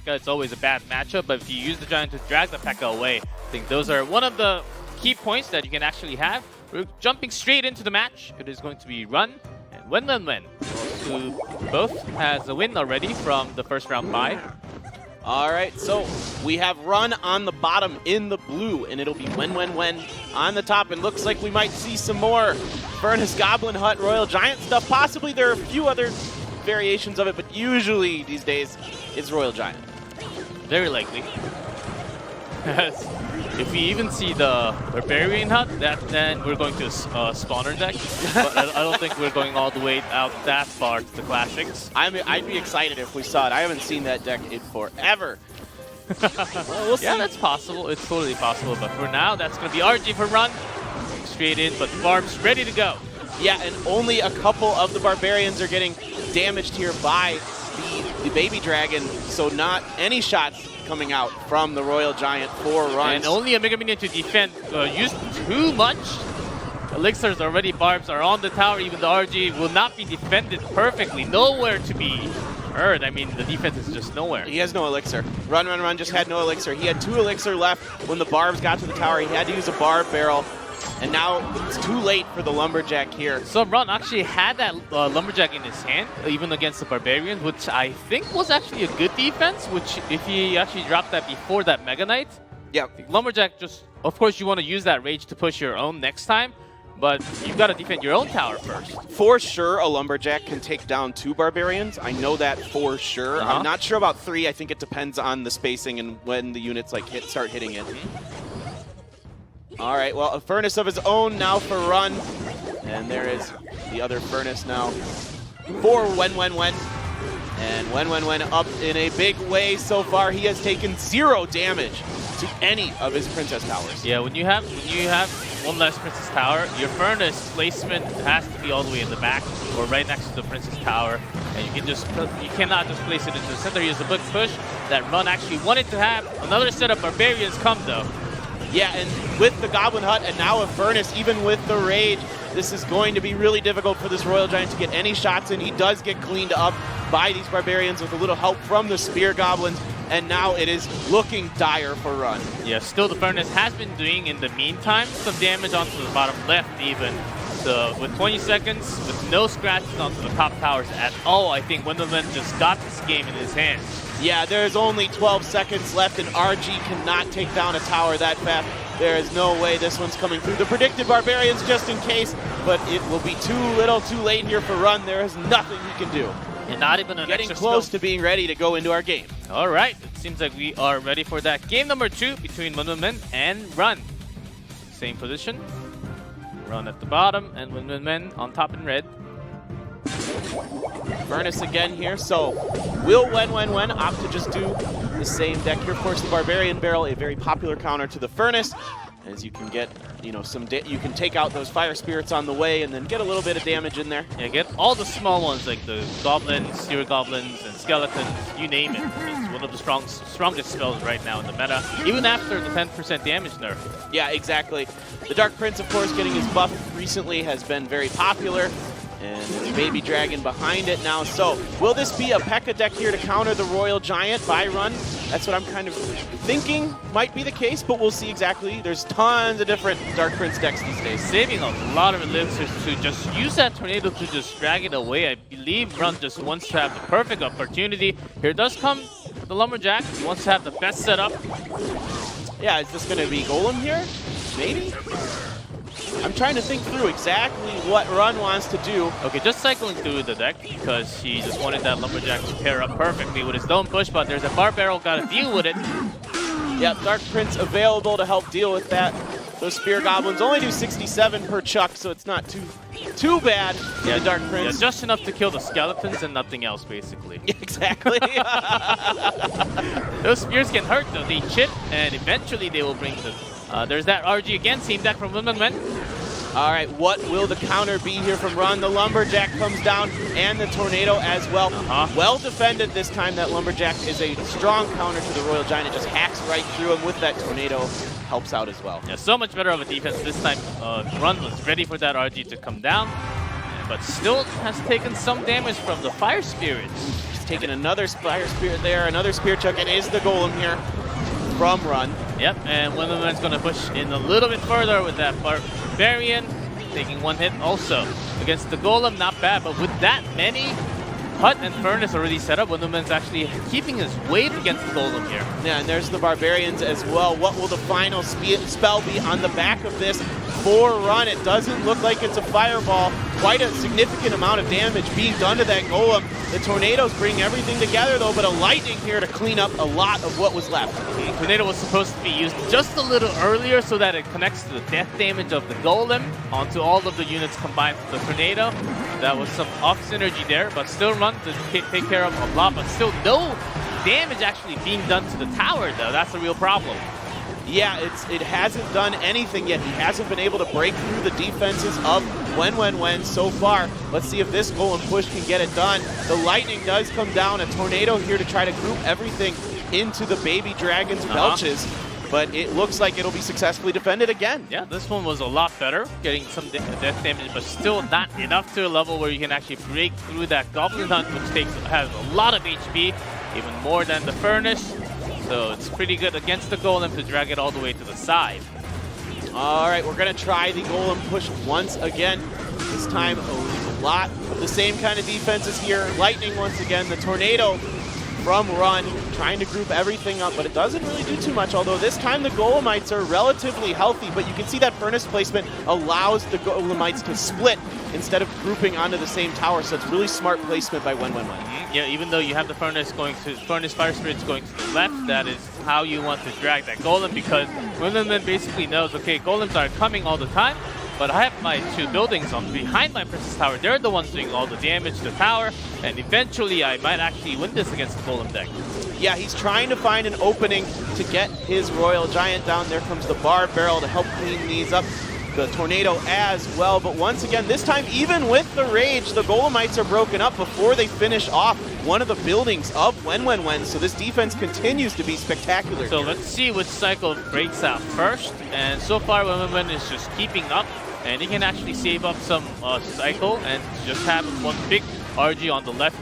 P.E.K.K.A, it's always a bad matchup, but if you use the Giant to drag the P.E.K.K.A away, I think those are one of the key points that you can actually have. We're jumping straight into the match. It is going to be Run and wenwenwen, who both has a win already from the first round bye. All right, so we have Run on the bottom in the blue, and it'll be wenwenwen on the top. And looks like we might see some more Furnace Goblin Hut Royal Giant stuff. Possibly there are a few other variations of it, but usually these days it's Royal Giant. Very likely. If we even see the Barbarian Hut, then we're going to a spawner deck. But I don't think we're going all the way out that far to the Classics. I'd be excited if we saw it. I haven't seen that deck in forever. We'll see. Yeah, that's possible. It's totally possible. But for now, that's going to be RG for Run. Straight in, but Barb's ready to go. Yeah, and only a couple of the Barbarians are getting damaged here by the Baby Dragon, so not any shots coming out from the Royal Giant for Run. And only a Mega Minion to defend. Used too much. Elixirs already, Barbs are on the tower. Even the RG will not be defended perfectly. Nowhere to be heard. I mean, the defense is just nowhere. He has no Elixir. Run just had no Elixir. He had 2 Elixir left when the Barbs got to the tower. He had to use a Barb Barrel. And now it's too late for the Lumberjack here. So Run actually had that Lumberjack in his hand, even against the Barbarian, which I think was actually a good defense, which if he actually dropped that before that Mega Knight, yeah, Lumberjack just, of course you want to use that Rage to push your own next time, but you've got to defend your own tower first. For sure, a Lumberjack can take down 2 Barbarians. I know that for sure. I'm not sure about 3. I think it depends on the spacing and when the units like start hitting it. All right, well, a Furnace of his own now for Run. And there is the other Furnace now for wenwenwen. And wenwenwen up in a big way so far. He has taken 0 damage to any of his Princess Towers. Yeah, when you have one less Princess Tower, your Furnace placement has to be all the way in the back or right next to the Princess Tower. And you cannot just place it into the center. Here's a big push that Run actually wanted to have. Another set of Barbarians come though. Yeah, and with the Goblin Hut and now a Furnace, even with the Rage, this is going to be really difficult for this Royal Giant to get any shots in. He does get cleaned up by these Barbarians with a little help from the Spear Goblins, and now it is looking dire for Run. Yeah, still the Furnace has been doing, in the meantime, some damage onto the bottom left even. So with 20 seconds, with no scratches onto the top towers at all, I think wenwenwen just got this game in his hands. Yeah, there's only 12 seconds left, and RG cannot take down a tower that fast. There is no way this one's coming through. The predicted Barbarians just in case, but it will be too little too late here for Run. There is nothing he can do. And not even an Getting extra close skill. to being ready to go into our game. All right, it seems like we are ready for that. Game number 2 between wenwenwen and Run. Same position. Run at the bottom, and wenwenwen on top in red. Furnace again here, so will wenwenwen opt to just do the same deck here? Of course, the Barbarian Barrel, a very popular counter to the Furnace, as you can get, you know, you can take out those Fire Spirits on the way and then get a little bit of damage in there. Yeah, get all the small ones like the Goblins, Seer Goblins, and Skeletons, you name it. It's one of the strongest spells right now in the meta, even after the 10% damage nerf. Yeah, exactly. The Dark Prince, of course, getting his buff recently has been very popular. And there's a Baby Dragon behind it now. So will this be a P.E.K.K.A deck here to counter the Royal Giant by Run? That's what I'm kind of thinking might be the case, but we'll see exactly. There's tons of different Dark Prince decks these days. Saving a lot of elixirs to just use that tornado to just drag it away. I believe Run just wants to have the perfect opportunity. Here does come the Lumberjack. He wants to have the best setup. Yeah, is this going to be Golem here? Maybe? I'm trying to think through exactly what Run wants to do. Okay, just cycling through the deck because he just wanted that Lumberjack to pair up perfectly with his Stone Push, but there's a Barb Barrel, got to deal with it. Yep, Dark Prince available to help deal with that. Those Spear Goblins only do 67 per chuck, so it's not too bad for the Dark Prince. Yeah, just enough to kill the Skeletons and nothing else, basically. Exactly. Those Spears can hurt, though. They chip, and eventually they will bring the... there's that RG again, same deck from wenwenwen. All right, what will the counter be here from Run? The Lumberjack comes down, and the Tornado as well. Well defended this time. That Lumberjack is a strong counter to the Royal Giant. It just hacks right through him with that Tornado. Helps out as well. Yeah, so much better of a defense this time. Run was ready for that RG to come down. but still has taken some damage from the Fire Spirits. He's taken another Fire Spirit there, another Spear Chuck, and is the Golem here from Run. Yep, and wenwenwen's going to push in a little bit further with that Barbarian, taking one hit also. Against the Golem, not bad, but with that many Hut and Furnace already set up, wenwenwen's actually keeping his weight against the Golem here. Yeah, and there's the Barbarians as well. What will the final spell be on the back of this for Run? It doesn't look like it's a Fireball. Quite a significant amount of damage being done to that Golem. The Tornadoes bring everything together though, but a Lightning here to clean up a lot of what was left. The Tornado was supposed to be used just a little earlier so that it connects to the death damage of the Golem onto all of the units combined with the Tornado. That was some off synergy there, but still Run to take care of a lot, but still no damage actually being done to the tower though. That's the real problem. Yeah, it hasn't done anything yet. He hasn't been able to break through the defenses of wenwenwen so far. Let's see if this Golem push can get it done. The Lightning does come down. A Tornado here to try to group everything into the Baby Dragon's belches. But it looks like it'll be successfully defended again. Yeah, this one was a lot better, getting some death damage, but still not enough to a level where you can actually break through that Goblin Hunt, which has a lot of HP, even more than the Furnace. So it's pretty good against the Golem to drag it all the way to the side. All right, we're going to try the Golem push once again. This time, a lot of the same kind of defenses here. Lightning once again, the Tornado from Run, trying to group everything up, but it doesn't really do too much, although this time the Golemites are relatively healthy, but you can see that Furnace placement allows the Golemites to split instead of grouping onto the same tower, so it's really smart placement by wenwenwen. Yeah, even though you have the Furnace Fire Spirits going to the left, that is how you want to drag that Golem, because wenwenwen basically knows, okay, Golems are coming all the time, but I have my two buildings on behind my Princess Tower. They're the ones doing all the damage to the tower, and eventually I might actually win this against the Golem deck. Yeah, he's trying to find an opening to get his Royal Giant down. There comes the Bar Barrel to help clean these up. The Tornado as well, but once again, this time, even with the Rage, the Golemites are broken up before they finish off one of the buildings of wenwenwen, so this defense continues to be spectacular. So here. let's see which cycle breaks out first, and so far wenwenwen is just keeping up, and he can actually save up some cycle and just have one big RG on the left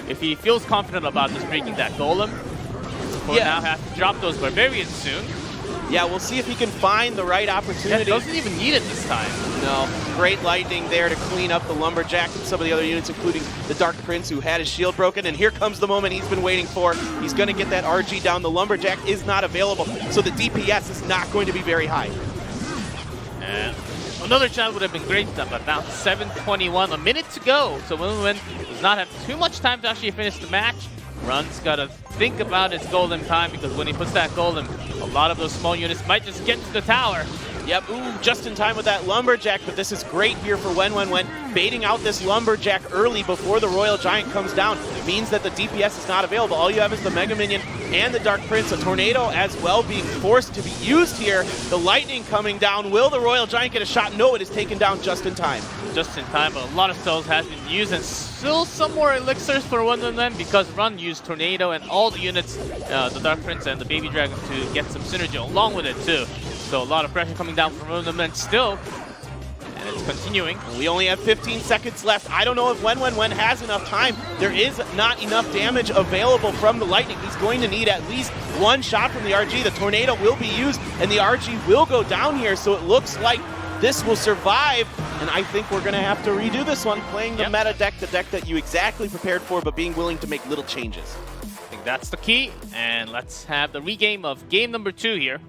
if he feels confident about just breaking that Golem. For now, have to drop those Barbarians soon. Yeah, we'll see if he can find the right opportunity. Yeah, doesn't even need it this time. No, great Lightning there to clean up the Lumberjack and some of the other units, including the Dark Prince, who had his shield broken. And here comes the moment he's been waiting for. He's going to get that RG down. The Lumberjack is not available, so the DPS is not going to be very high. And another shot would have been great, but now 7:21, a minute to go. So wenwenwen does not have too much time to actually finish the match. Run's got to think about his Golem time, because when he puts that Golem, a lot of those small units might just get to the tower. Yep, ooh, just in time with that Lumberjack, but this is great here for wenwenwen. Baiting out this Lumberjack early before the Royal Giant comes down means that the DPS is not available. All you have is the Mega Minion and the Dark Prince. A Tornado as well being forced to be used here. The Lightning coming down. Will the Royal Giant get a shot? No, it is taken down just in time. Just in time, but a lot of spells has been used, and still some more elixirs for wenwenwen, because Run used Tornado and all the units, the Dark Prince and the Baby Dragon, to get some synergy along with it too. So a lot of pressure coming down from wenwenwen still, and it's continuing. We only have 15 seconds left. I don't know if wenwenwen has enough time. There is not enough damage available from the Lightning. He's going to need at least one shot from the RG. The Tornado will be used, and the RG will go down here, so it looks like this will survive, and I think we're going to have to redo this one, playing the meta deck, the deck that you exactly prepared for, but being willing to make little changes. I think that's the key, and let's have the regame of game number 2 here.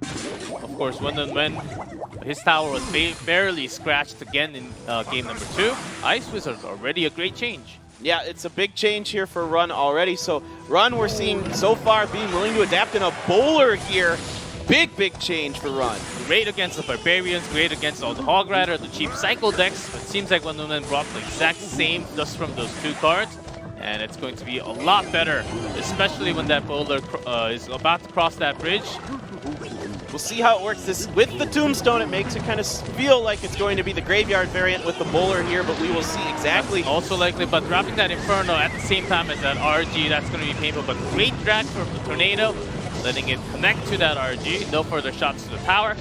Of course, wenwenwen, his tower was barely scratched again in game number 2. Ice Wizard, already a great change. Yeah, it's a big change here for Run already. So Run, we're seeing so far being willing to adapt in a bowler here. Big change for Run. Great against the Barbarians, great against all the Hog Rider, the cheap cycle decks. It seems like wenwenwen brought the exact same just from those 2 cards. And it's going to be a lot better, especially when that bowler is about to cross that bridge. We'll see how it works. This with the Tombstone, it makes it kind of feel like it's going to be the Graveyard variant with the bowler here, but we will see exactly. That's also likely, but dropping that Inferno at the same time as that RG, that's going to be painful. But great drag from the Tornado, letting it connect to that RG. No further shots to the tower.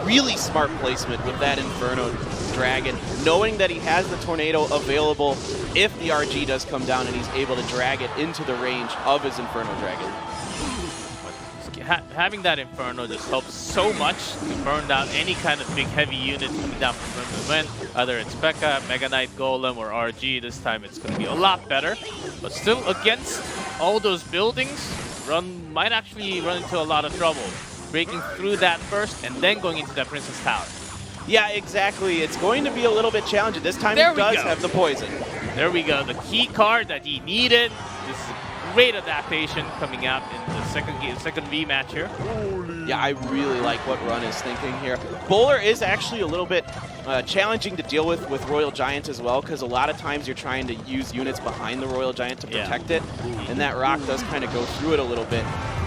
really smart placement with that Inferno Dragon, knowing that he has the Tornado available if the RG does come down and he's able to drag it into the range of his Inferno Dragon. Having that Inferno just helps so much to burn down any kind of big heavy units coming down from wenwenwen. Either it's P.E.K.K.A, Mega Knight, Golem, or RG. This time it's going to be a lot better. But still, against all those buildings, Run might actually run into a lot of trouble. Breaking through that first and then going into that Princess Tower. Yeah, exactly. It's going to be a little bit challenging. This time There he we does go. have the poison. There we go. The key card that he needed. This is great adaptation coming out in the second V match here. Yeah, I really like what Run is thinking here. Bowler is actually a little bit challenging to deal with Royal Giant as well, because a lot of times you're trying to use units behind the Royal Giant to protect it, and that rock does kind of go through it a little bit.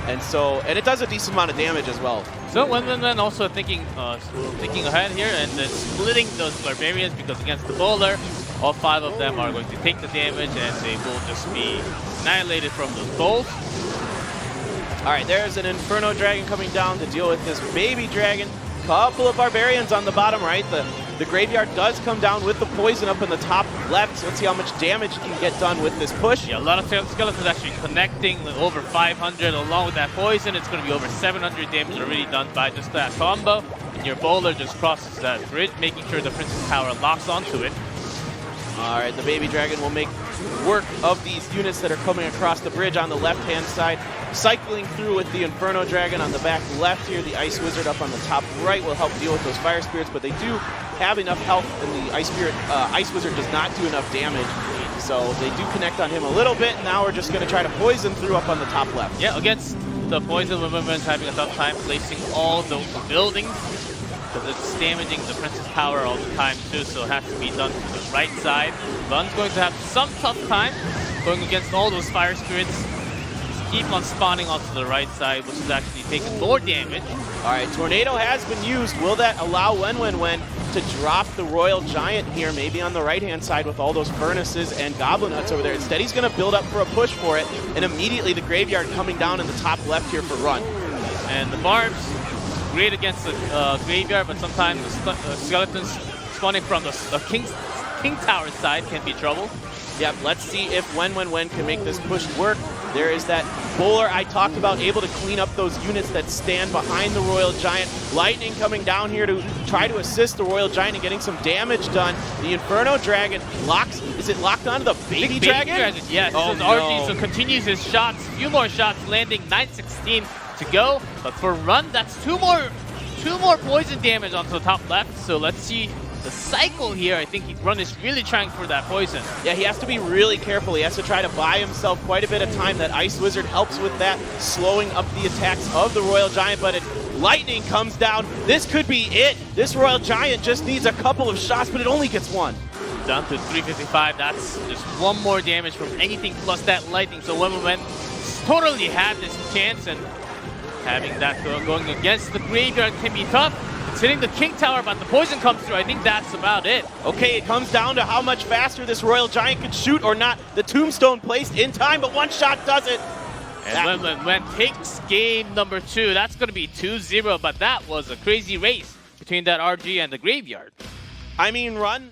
And it does a decent amount of damage as well. So wenwenwen also thinking ahead here and then splitting those barbarians, because against the bowler, all 5 of them are going to take the damage and they will just be annihilated from those bowls. All right, there's an Inferno Dragon coming down to deal with this baby dragon. Couple of barbarians on the bottom right. The graveyard does come down with the poison up in the top left, so let's see how much damage can get done with this push. Yeah, a lot of skeletons actually connecting with over 500 along with that poison. It's going to be over 700 damage already done by just that combo. And your bowler just crosses that bridge, making sure the Princess Tower locks onto it. All right, the baby dragon will make work of these units that are coming across the bridge on the left-hand side. Cycling through with the Inferno Dragon on the back left here. The Ice Wizard up on the top right will help deal with those Fire Spirits, but they do have enough health, and the Ice Wizard does not do enough damage. So they do connect on him a little bit. Now we're just going to try to poison through up on the top left. Yeah, against the poison, wenwenwen's having a tough time placing all those buildings, because it's damaging the Princess Tower all the time too, so it has to be done to the right side. Run's going to have some tough time going against all those Fire Spirits. Just keep on spawning onto the right side, which is actually taking more damage. All right, Tornado has been used. Will that allow wenwenwen to drop the Royal Giant here, maybe on the right-hand side with all those Furnaces and Goblin Huts over there? Instead, he's going to build up for a push for it, and immediately the Graveyard coming down in the top left here for Run. And the Barbs, great against the Graveyard, but sometimes the skeletons spawning from the King Tower side can be trouble. Yep, let's see if wenwenwen can make this push work. There is that bowler I talked about, able to clean up those units that stand behind the Royal Giant. Lightning coming down here to try to assist the Royal Giant in getting some damage done. The Inferno Dragon locks, is it locked onto the baby dragon? Yes, oh, so RG so continues his shots, few more shots landing, 916 to go. But for Run, that's two more poison damage onto the top left. So let's see the cycle here. I think Run is really trying for that poison. Yeah, he has to be really careful. He has to try to buy himself quite a bit of time. That Ice Wizard helps with that, slowing up the attacks of the Royal Giant, but Lightning comes down. This could be it. This Royal Giant just needs a couple of shots, but it only gets one. Down to 355. That's just one more damage from anything plus that Lightning. So wenwenwen totally had this chance, and having that going against the Graveyard can be tough. It's hitting the King Tower, but the poison comes through. I think that's about it. Okay, it comes down to how much faster this Royal Giant can shoot or not. The Tombstone placed in time, but one shot does it. And wenwenwen takes game number 2. That's going to be 2-0, but that was a crazy race between that RG and the Graveyard. I mean, Run